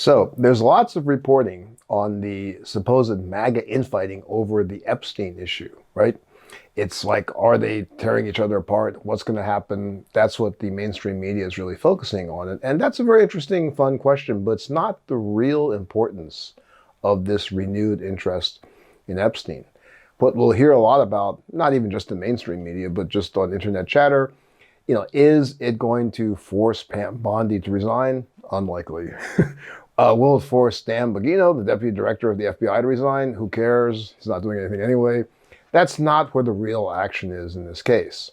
So there's lots of reporting on the supposed MAGA infighting over the Epstein issue, right? It's like, are they tearing each other apart? What's going to happen? That's what the mainstream media is really focusing on. And that's a very interesting, fun question, but it's not the real importance of this renewed interest in Epstein. What we'll hear a lot about, not even just in mainstream media, but just on internet chatter, is it going to force Pam Bondi to resign? Unlikely. Will it force Dan Bongino, the deputy director of the FBI, to resign? Who cares? He's not doing anything anyway. That's not where the real action is in this case.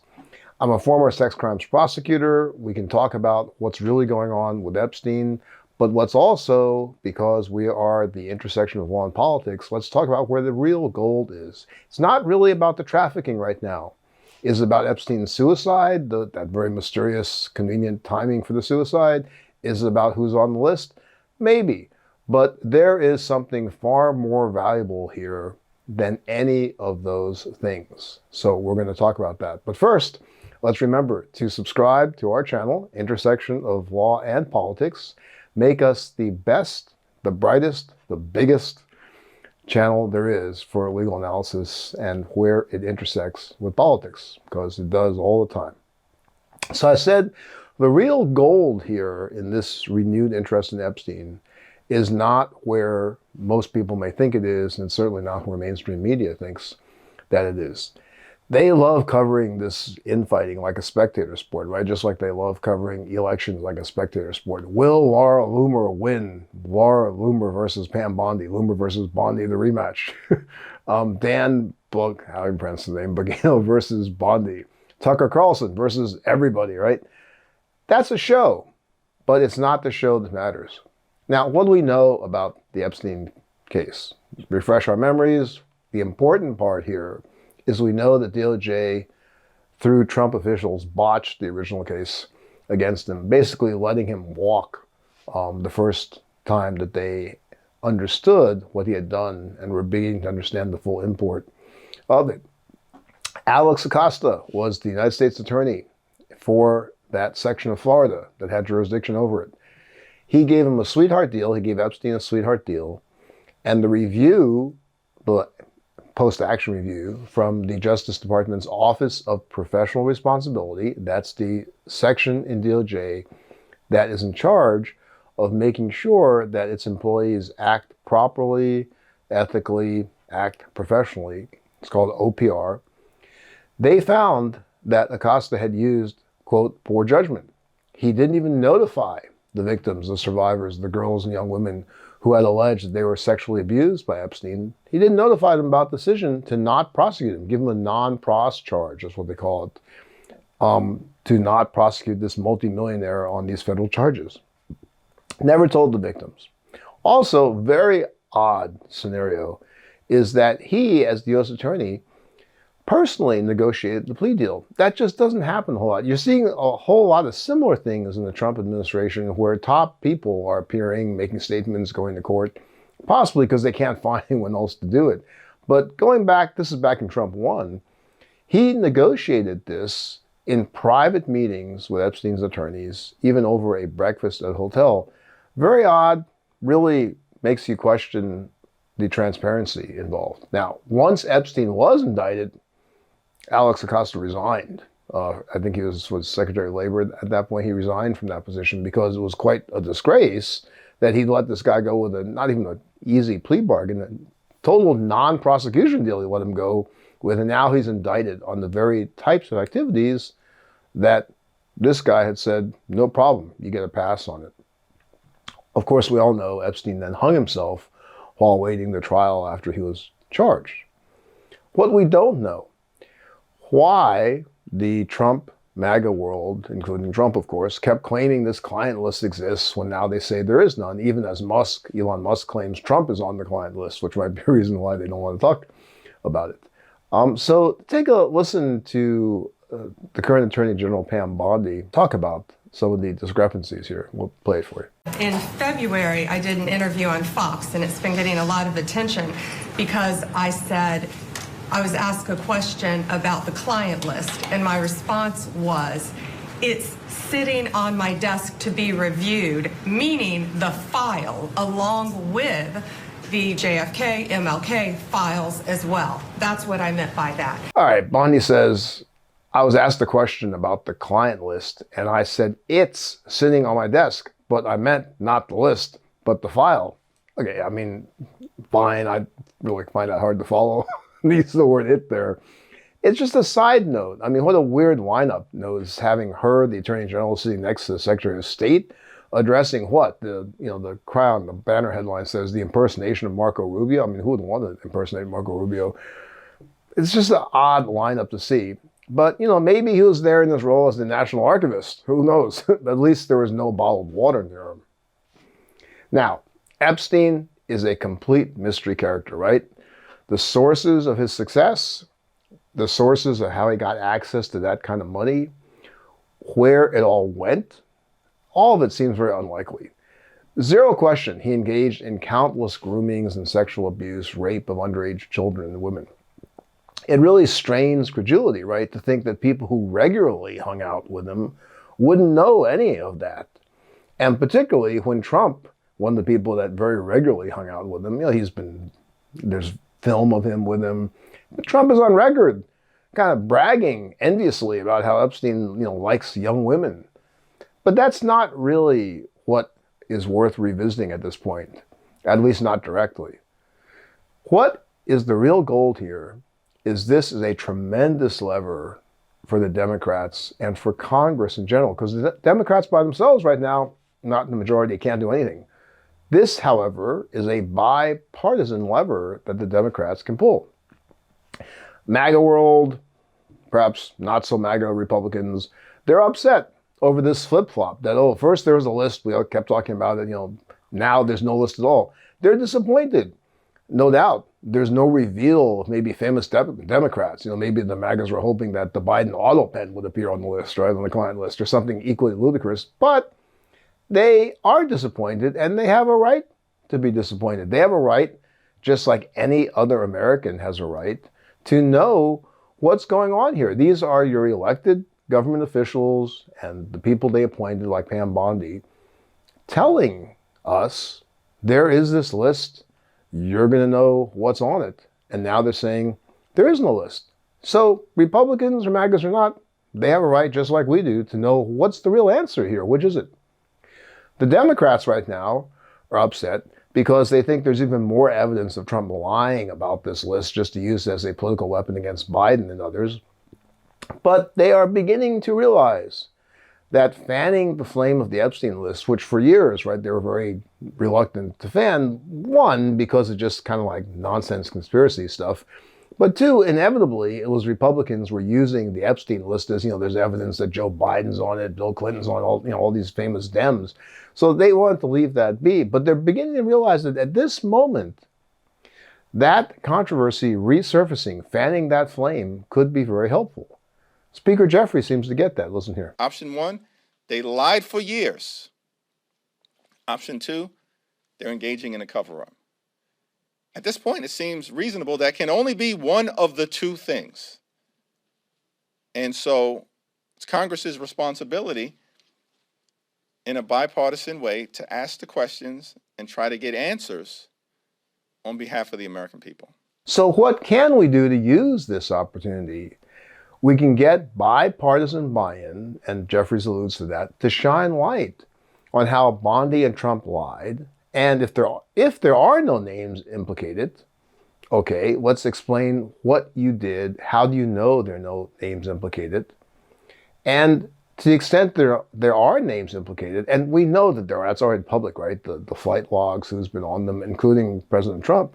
I'm a former sex crimes prosecutor. We can talk about what's really going on with Epstein, but what's also, because we are the intersection of law and politics, let's talk about where the real gold is. It's not really about the trafficking right now. Is it about Epstein's suicide, that very mysterious, convenient timing for the suicide? Is it about who's on the list? Maybe. But there is something far more valuable here than any of those things. So we're going to talk about that. But first, let's remember to subscribe to our channel, Intersection of Law and Politics. Make us the best, the brightest, the biggest channel there is for legal analysis and where it intersects with politics, because it does all the time. So I said, the real gold here in this renewed interest in Epstein is not where most people may think it is, and certainly not where mainstream media thinks that it is. They love covering this infighting like a spectator sport, right? Just like they love covering elections like a spectator sport. Will Laura Loomer win? Laura Loomer versus Pam Bondi. Loomer versus Bondi, the rematch. Dan Book, how do you pronounce the name? Bongino versus Bondi. Tucker Carlson versus everybody, right? That's a show, but it's not the show that matters. Now, what do we know about the Epstein case? Refresh our memories. The important part here is we know that DOJ, through Trump officials, botched the original case against him, basically letting him walk the first time that they understood what he had done and were beginning to understand the full import of it. Alex Acosta was the United States attorney for that section of Florida that had jurisdiction over it. He gave him a sweetheart deal. He gave Epstein a sweetheart deal. And the review, the post-action review from the Justice Department's Office of Professional Responsibility, that's the section in DOJ that is in charge of making sure that its employees act properly, ethically, act professionally. It's called OPR. They found that Acosta had used, quote, poor judgment. He didn't even notify the victims, the survivors, the girls and young women who had alleged that they were sexually abused by Epstein. He didn't notify them about the decision to not prosecute him, give them a non-pros charge, that's what they call it, to not prosecute this multimillionaire on these federal charges. Never told the victims. Also, very odd scenario is that he, as the U.S. attorney, personally negotiated the plea deal. That just doesn't happen a whole lot. You're seeing a whole lot of similar things in the Trump administration where top people are appearing, making statements, going to court, possibly because they can't find anyone else to do it. But going back, this is back in Trump 1, he negotiated this in private meetings with Epstein's attorneys, even over a breakfast at a hotel. Very odd, really makes you question the transparency involved. Now, once Epstein was indicted, Alex Acosta resigned. I think he was Secretary of Labor at that point. He resigned from that position because it was quite a disgrace that he'd let this guy go with not even an easy plea bargain, a total non-prosecution deal he let him go with, and now he's indicted on the very types of activities that this guy had said, no problem, you get a pass on it. Of course, we all know Epstein then hung himself while awaiting the trial after he was charged. What we don't know, why the Trump MAGA world, including Trump, of course, kept claiming this client list exists when now they say there is none, even as Elon Musk claims Trump is on the client list, which might be a reason why they don't want to talk about it. So take a listen to the current Attorney General Pam Bondi talk about some of the discrepancies here. We'll play it for you. In February, I did an interview on Fox, and it's been getting a lot of attention because I was asked a question about the client list, and my response was, It's sitting on my desk to be reviewed, meaning the file along with the JFK, MLK files as well. That's what I meant by that. All right, Bondi says, I was asked a question about the client list, and I said, it's sitting on my desk, but I meant not the list, but the file. Okay, I mean, fine, I really find that hard to follow. Needs the word it there. It's just a side note. I mean, what a weird lineup, is having her, the Attorney General, sitting next to the Secretary of State, addressing what? The Crown, the banner headline says, the impersonation of Marco Rubio. I mean, who would want to impersonate Marco Rubio? It's just an odd lineup to see. But, maybe he was there in his role as the National Archivist. Who knows? At least there was no bottled water near him. Now, Epstein is a complete mystery character, right? The sources of his success, the sources of how he got access to that kind of money, where it all went, all of it seems very unlikely. Zero question, he engaged in countless groomings and sexual abuse, rape of underage children and women. It really strains credulity, right, to think that people who regularly hung out with him wouldn't know any of that. And particularly when Trump, one of the people that very regularly hung out with him, there's film of him with him. But Trump is on record kind of bragging enviously about how Epstein, likes young women. But that's not really what is worth revisiting at this point, at least not directly. What is the real gold here is this is a tremendous lever for the Democrats and for Congress in general, because the Democrats by themselves right now, not in the majority, can't do anything. This, however, is a bipartisan lever that the Democrats can pull. MAGA world, perhaps not so MAGA Republicans, they're upset over this flip-flop that, first there was a list, we all kept talking about it, now there's no list at all. They're disappointed, no doubt. There's no reveal of maybe famous Democrats. Maybe the MAGAs were hoping that the Biden auto pen would appear on the list, right, on the client list, or something equally ludicrous. But they are disappointed, and they have a right to be disappointed. They have a right, just like any other American has a right, to know what's going on here. These are your elected government officials and the people they appointed, like Pam Bondi, telling us there is this list, you're going to know what's on it. And now they're saying there is no list. So Republicans or MAGAs or not, they have a right, just like we do, to know what's the real answer here. Which is it? The Democrats right now are upset because they think there's even more evidence of Trump lying about this list just to use it as a political weapon against Biden and others. But they are beginning to realize that fanning the flame of the Epstein list, which for years, right, they were very reluctant to fan, one, because it's just kind of like nonsense conspiracy stuff, but two, inevitably, it was Republicans were using the Epstein list as, there's evidence that Joe Biden's on it, Bill Clinton's on all these famous Dems. So they wanted to leave that be, but they're beginning to realize that at this moment, that controversy resurfacing, fanning that flame, could be very helpful. Speaker Jeffrey seems to get that. Listen here. Option one, they lied for years. Option two, they're engaging in a cover-up. At this point, it seems reasonable that can only be one of the two things. And so it's Congress's responsibility in a bipartisan way to ask the questions and try to get answers on behalf of the American people. So what can we do to use this opportunity? We can get bipartisan buy-in, and Jeffries alludes to that, to shine light on how Bondi and Trump lied. And if there are no names implicated, okay, let's explain what you did. How do you know there are no names implicated? And to the extent there are names implicated, and we know that there are, that's already public, right? The flight logs, who's been on them, including President Trump.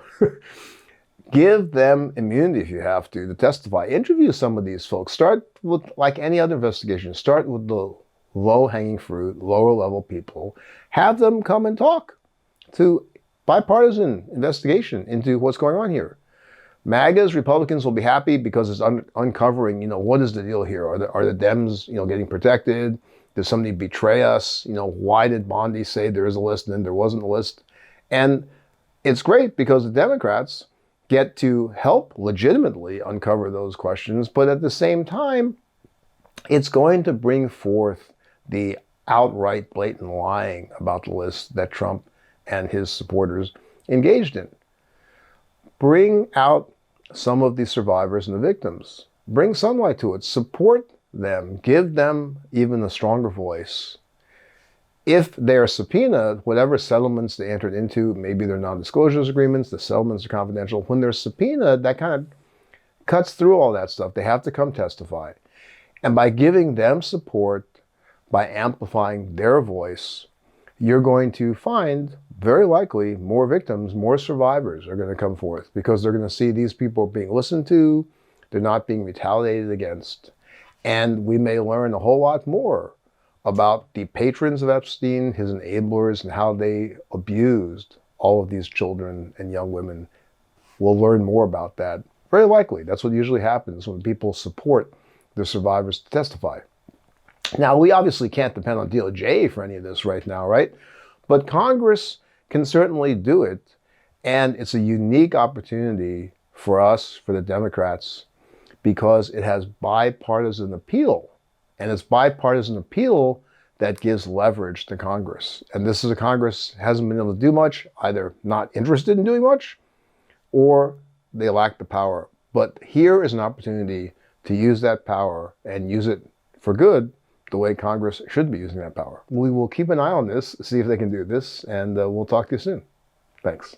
Give them immunity if you have to testify. Interview some of these folks. Start with, like any other investigation, start with the low-hanging fruit, lower-level people. Have them come and talk to bipartisan investigation into what's going on here. MAGAs, Republicans will be happy because it's uncovering, what is the deal here? Are the Dems, getting protected? Did somebody betray us? Why did Bondi say there is a list and then there wasn't a list? And it's great because the Democrats get to help legitimately uncover those questions, but at the same time, it's going to bring forth the outright blatant lying about the list that Trump and his supporters engaged in. Bring out some of the survivors and the victims. Bring sunlight to it. Support them. Give them even a stronger voice. If they're subpoenaed, whatever settlements they entered into, maybe they're non-disclosure agreements, the settlements are confidential. When they're subpoenaed, that kind of cuts through all that stuff. They have to come testify. And by giving them support, by amplifying their voice, you're going to find, very likely, more victims, more survivors are going to come forth because they're going to see these people being listened to, they're not being retaliated against, and we may learn a whole lot more about the patrons of Epstein, his enablers, and how they abused all of these children and young women. We'll learn more about that. Very likely. That's what usually happens when people support the survivors to testify. Now, we obviously can't depend on DOJ for any of this right now, right? But Congress can certainly do it, and it's a unique opportunity for us, for the Democrats, because it has bipartisan appeal. And it's bipartisan appeal that gives leverage to Congress. And this is a Congress hasn't been able to do much, either not interested in doing much, or they lack the power. But here is an opportunity to use that power and use it for good, the way Congress should be using that power. We will keep an eye on this, see if they can do this, and we'll talk to you soon. Thanks.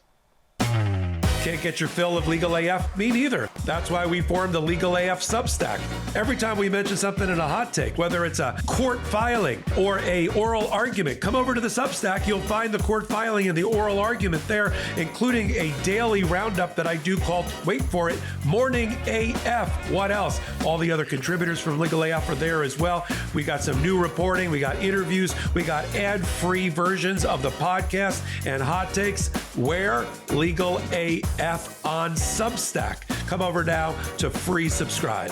Can't get your fill of Legal AF? Me neither. That's why we formed the Legal AF Substack. Every time we mention something in a hot take, whether it's a court filing or a oral argument, come over to the Substack. You'll find the court filing and the oral argument there, including a daily roundup that I do called, wait for it, Morning AF. What else? All the other contributors from Legal AF are there as well. We got some new reporting. We got interviews. We got ad-free versions of the podcast and hot takes. Where? Legal AF on Substack. Come over now to free subscribe.